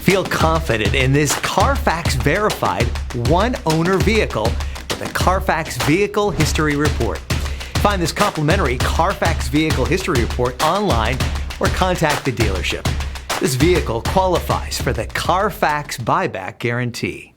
Feel confident in this Carfax verified one-owner vehicle with a Carfax Vehicle History Report. Find this complimentary Carfax Vehicle History Report online or contact the dealership. This vehicle qualifies for the Carfax Buyback Guarantee.